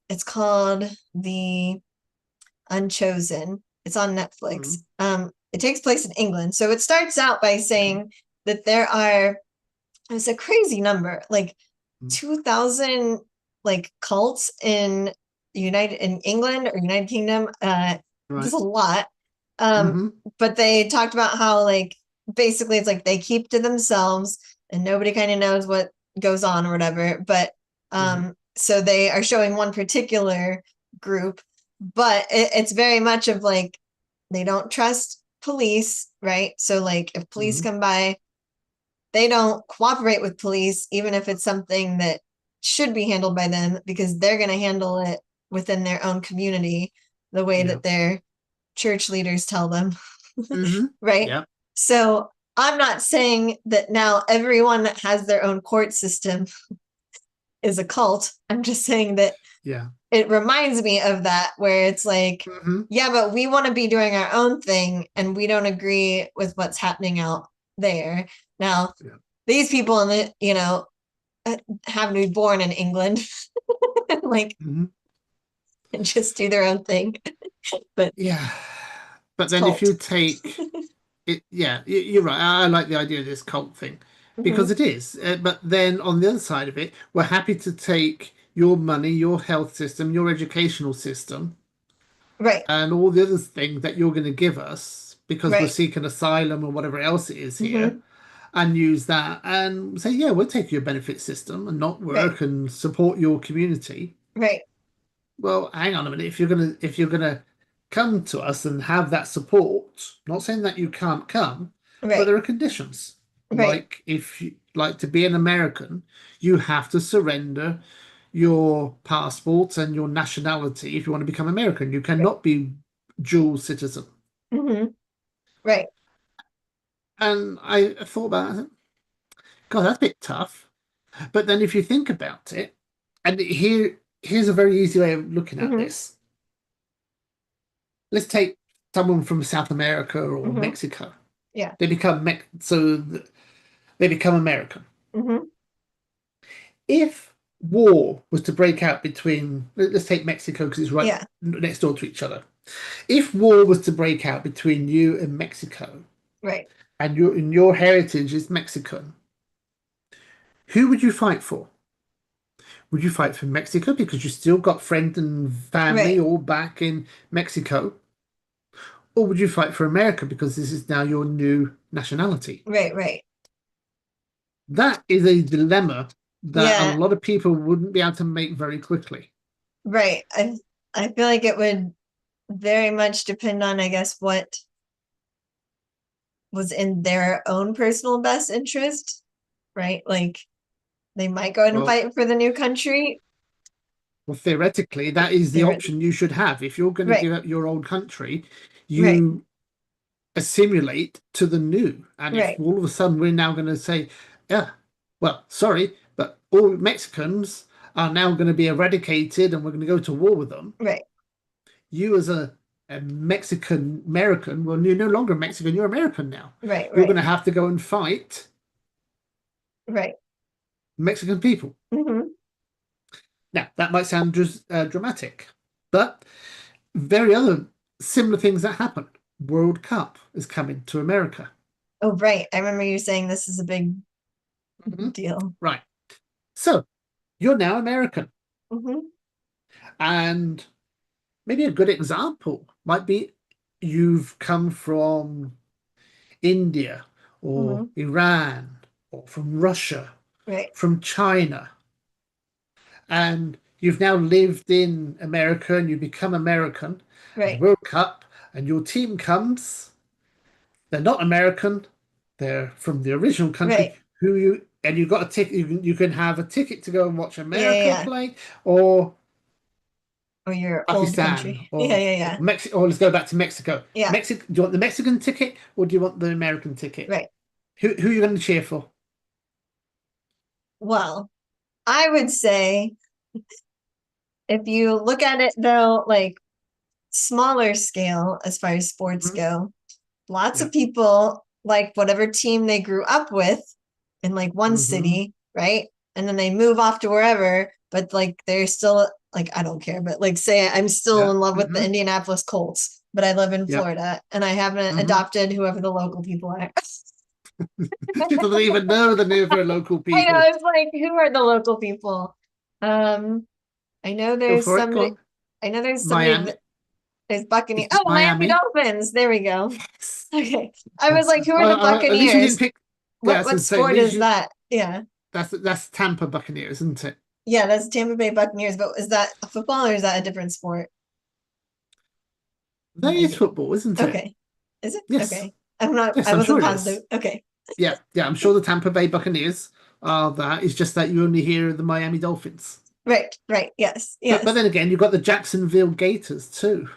it's called The Unchosen. It's on Netflix. Mm, It takes place in England. So it starts out by okay. saying that it's a crazy number, like Mm, 2,000 like cults in United in England or United Kingdom. just Right. a lot. Um, Mm-hmm. but they talked about how like basically it's like they keep to themselves and nobody kind of knows what goes on or whatever. But Mm-hmm. so they are showing one particular group, but it's very much of like they don't trust police, right? So like if police Mm-hmm. come by, they don't cooperate with police, even if it's something that should be handled by them, because they're going to handle it within their own community the way Yeah. that their church leaders tell them, Mm-hmm. right? Yeah. So I'm not saying that now everyone that has their own court system is a cult. I'm just saying that Yeah. it reminds me of that, where it's like, Mm-hmm. yeah, but we want to be doing our own thing and we don't agree with what's happening out there. Now, Yeah. these people in the, happen to be born in England, like, Mm-hmm. and just do their own thing. But Yeah. But it's then if cult. you take it, yeah, you're right. I like the idea of this cult thing because Hmm. it is. But then on the other side of it, we're happy to take your money, your health system, your educational system, Right, and all the other things that you're going to give us because we're right. seeking asylum or whatever else it is here, Hmm. and use that and say, yeah, we'll take your benefit system and not Right, work and support your community. right, Well, hang on a minute. If you're gonna come to us and have that support, not saying that you can't come, but right, there are conditions. right, Like if you like to be an American, you have to surrender your passport and your nationality if you want to become American. You right. cannot be dual citizen. Hmm. Right. And I thought about it, I thought, God, that's a bit tough. But then if you think about it, and here's a very easy way of looking at Hmm. this. Let's take someone from South America or Hmm. Mexico. Yeah. They become American. Hmm. If war was to break out between, let's take Mexico because it's right Yeah. next door to each other. If war was to break out between you and Mexico, Right. and your heritage is Mexican, who would you fight for? Would you fight for Mexico because you still got friends and family Right. all back in Mexico? Or would you fight for America because this is now your new nationality? Right. Right. That is a dilemma that a Yeah. lot of people wouldn't be able to make very quickly. Right. I feel like it would very much depend on, I guess, what was in their own personal best interest, right? Like they might go ahead and Well, fight for the new country. well, theoretically, that is the They're option you should have. If you're going to right, give up your old country, right, you assimilate to the new. And if right, all of a sudden we're now going to say, yeah, well, sorry, but all Mexicans are now going to be eradicated and we're going to go to war with them, right, you as a Mexican American, well, you're no longer Mexican, you're American now. right, You're going right, to have to go and fight right. Mexican people. Hmm. Now, that might sound just dramatic, but very other similar things that happen. World Cup is coming to America. Oh, right. I remember you saying this is a big Mhm. deal. Right. So you're now American. Hmm. And maybe a good example might be you've come from India or Hmm. Iran or from Russia, Right, from China, and you've now lived in America and you become American, and the right, World Cup, and your team comes, they're not American, they're from the original country right. who you and you've got a ticket, you can have a ticket to go and watch Yeah, yeah, America yeah. play or Or your old Pakistan country. Yeah, yeah, or yeah. Mexico, or let's go back to Mexico. Yeah, Mexico, do you want the Mexican ticket or do you want the American ticket? right. Who are you going to cheer for? Well, I would say if you look at it though, like smaller scale as far as sports Mhm. go, lots Yeah. of people like whatever team they grew up with in like one Hmm. city, right? And then they move off to wherever, but like they're still like, I don't care, but like say I'm still Yeah. in love with the Hmm. Indianapolis Colts, but I live in Yeah. Florida and I haven't Hmm. adopted whoever the local people are. She doesn't even know the name of her local I know, people. it's like, who are the local people? Um, I know Go there's for it. Go somebody, on. I know there's somebody that, Miami. There's Buccaneers. It's Oh, Miami Miami. Dolphins. There we go. Yes. Okay. I was Yes. like, who are the At least you didn't Buccaneers? pick. Yeah, I What was what going to say, at sport least is you. that? Yeah. That's Tampa Buccaneers, isn't it? Yeah, that's Tampa Bay Buccaneers, but is that a football or is that a different sport? That is Okay. football, isn't it? Okay. Is it? Yes. Okay. Yes, I I'm wasn't sure it positive. is. Okay. Yeah, yeah, I'm sure the Tampa Bay Buccaneers are that. It's just that you only hear of the Miami Dolphins. Right, right. Yes, But yes. then again, you've got the Jacksonville Gators too.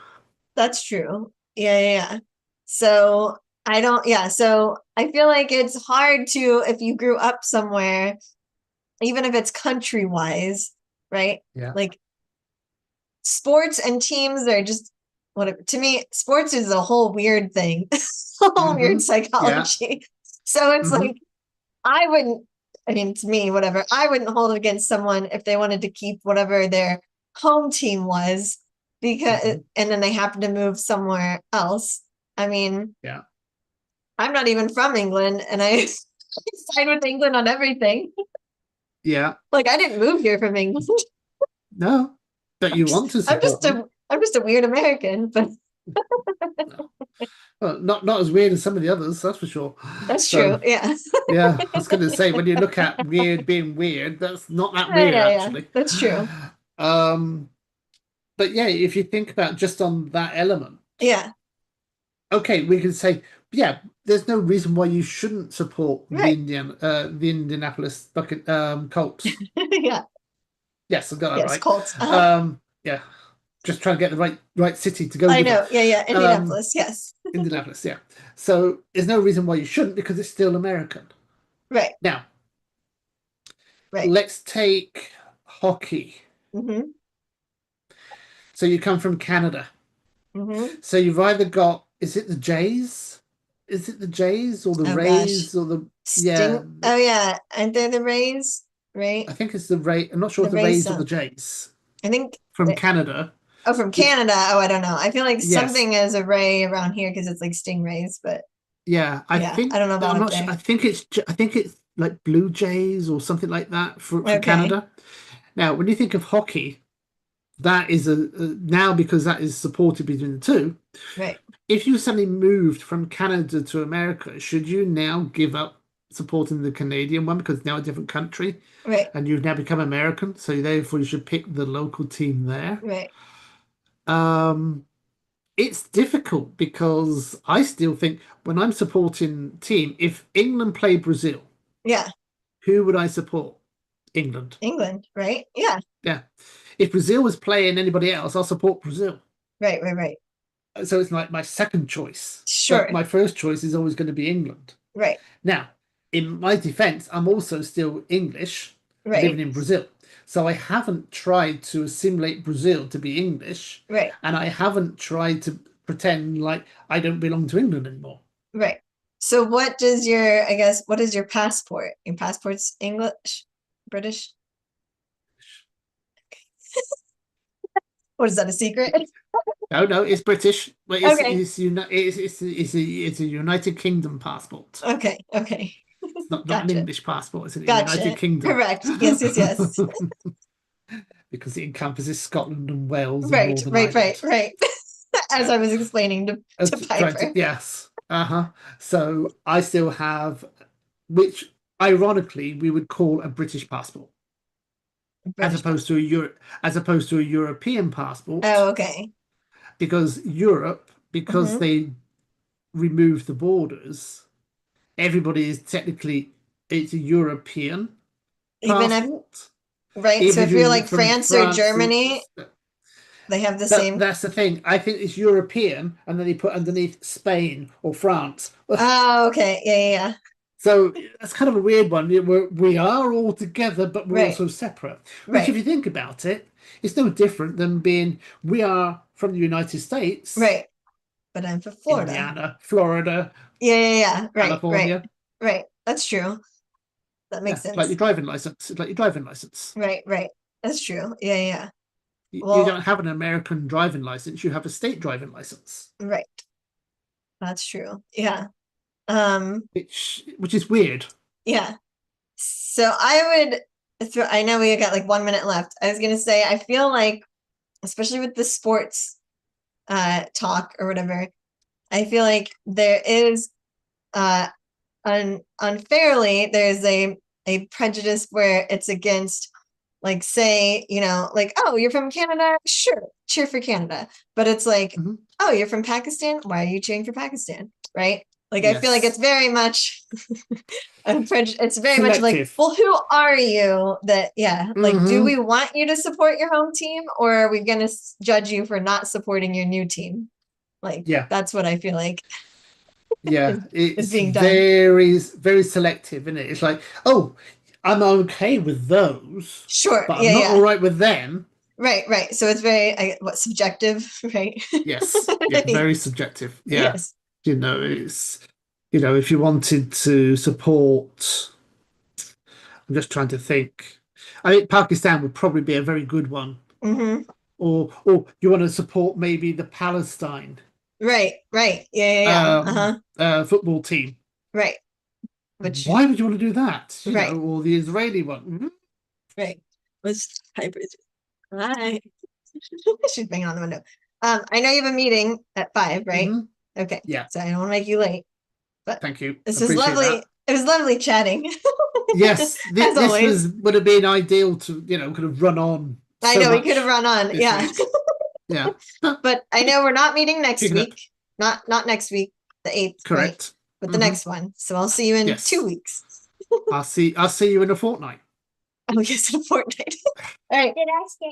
That's true. Yeah, yeah, yeah. So I don't, yeah. So I feel like it's hard to, if you grew up somewhere, even if it's country wise, right? Yeah. Like sports and teams are just whatever. To me, sports is a whole weird thing, a whole weird Mm-hmm. Yeah. psychology. So it's Mm-hmm. like, I wouldn't, I mean, to me, whatever, I wouldn't hold it against someone if they wanted to keep whatever their home team was because, Mm-hmm. and then they happen to move somewhere else. I mean, Yeah. I'm not even from England and I side with England on everything. Yeah. Like I didn't move here from England. No. But you want to support them. I'm just a weird American, but No. Well, not as weird as some of the others, that's for sure. that's true. So Yeah. yeah, I was going to say when you look at weird being weird, that's not that Yeah, weird yeah, yeah. actually. That's true. Um, but yeah, if you think about just on that element, Yeah. okay, we can say, yeah, there's no reason why you shouldn't support Right. the Indianapolis Bucket Colts. Yeah. Yes, I got that Yes, right. Colts. Uh-huh. Yeah, just trying to get the right city to go I with them. know. Yeah, yeah. Um, Indianapolis. Yes. Indianapolis, yeah. So there's no reason why you shouldn't because it's still American. Right. Now, Right. let's take hockey. Mm-hmm. So you come from Canada. Mm-hmm. So you've either got, is it the Jays? Is it the Jays or the Oh gosh. Rays or the, yeah, Sting. Oh yeah. And they're the Rays, right? I think it's the Ray. I'm not sure The if the Rays Rays or the sound. Jays I think from they, Canada, oh, from which, Canada. Oh, I don't know. I feel like yes, something is a ray around here because it's like stingrays, but yeah, I yeah, I think, don't know I'm about up not sure. there. I think it's like Blue Jays or something like that for Okay. Canada. Now, when you think of hockey, that is now because that is supported between the two. Right. If you suddenly moved from Canada to America, should you now give up supporting the Canadian one because it's now a different country Right. and you've now become American? So therefore, you should pick the local team there. Right. Um, it's difficult because I still think when I'm supporting team, if England play Brazil, Yeah. who would I support? England. England. Right. Yeah. Yeah. If Brazil was playing anybody else, I'll support Brazil. Right. Right. Right. So it's like my second choice, but Sure. my first choice is always going to be England. Right. Now, in my defense, I'm also still English, living Right. in Brazil. So I haven't tried to assimilate Brazil to be English, Right. and I haven't tried to pretend like I don't belong to England anymore. Right. So what does your, I guess, what is your passport? Your passport's English, British? What is that, a secret? No, no, it's British, but Okay. it's a United Kingdom passport. Okay. Okay. It's not an Gotcha. English passport, it's a United Gotcha. Kingdom. Correct. Yes, yes, yes. Because it encompasses Scotland and Wales and Right, Northern right, right, Ireland. right. As Yeah. I was explaining to Trying to, Piper. yes. Uh-huh. So I still have, which ironically we would call a British passport, as British opposed passport. to as opposed to a European passport, Oh, okay. because Europe, because Hmm. they removed the borders, everybody is technically it's a European Even if, passport. right. So Even if if you're you're like from France or France, Germany, they have the that same. that's the thing. I think it's European, and then they put underneath Spain or France. Oh, okay. Yeah, yeah, yeah. So that's kind of a weird one. We are all together, but we're Right, also separate. Which, if right, you think about it, it's no different than being we are from the United States, right. But I'm from Florida. Indiana, Florida, Yeah, yeah, yeah. Right, right, California. right. That's true. That Yeah, makes it's like your sense. driving license. It's like your driving license. Right, right. That's true. Yeah, yeah, yeah. You Well, don't have an American driving license. You have a state driving license, right. That's true. Yeah. Um, which is weird. yeah. So I would throw, I know we got like 1 minute left. I was gonna say, I feel like, especially with the sports talk or whatever, I feel like there is unfairly there's a prejudice where it's against, like, say, like, oh, you're from Canada, sure, cheer for Canada, but it's like, Mhm. oh, you're from Pakistan, why are you cheering for Pakistan, right? Like, I feel like Yes. it's very much it's very much like, Selective. well, who are you that, yeah, like, do we want you to support your home team, or are we gonna judge you for not supporting your new team? Like, Yeah. that's what I feel like Yeah. is It's being done. very, very selective, isn't it? It's like, oh, I'm okay with those, Sure, but I'm yeah, not all yeah. right with them. Right. So it's very, what, subjective, right? Yes. Yeah. Very subjective. Yeah. Yes. It's, if you wanted to support, I'm just trying to think. I think Pakistan would probably be a very good one. Hmm. Or you want to support maybe the Palestine Right. Yeah. football team. Right. Which, Why would you want to do that? right, Or the Israeli one. Mhm. right. Was hyper. Hi. She's banging on the window. I know you have a meeting at 5, right? Mhm. Okay. Yeah. So I don't want to make you late, but Thank you. this is Appreciate lovely. that. It was lovely chatting, Yes, as this always. would have been ideal to, could have run on I so know we could have much run on, this yeah. week. Yeah. But I know we're not meeting next Picking up. week. Not next week, the 8th, right? Correct. But the Hmm. next one. So I'll see you in 2 Yes. weeks. I'll see you in a fortnight. Oh, yes, in a fortnight. All right. Did I stay?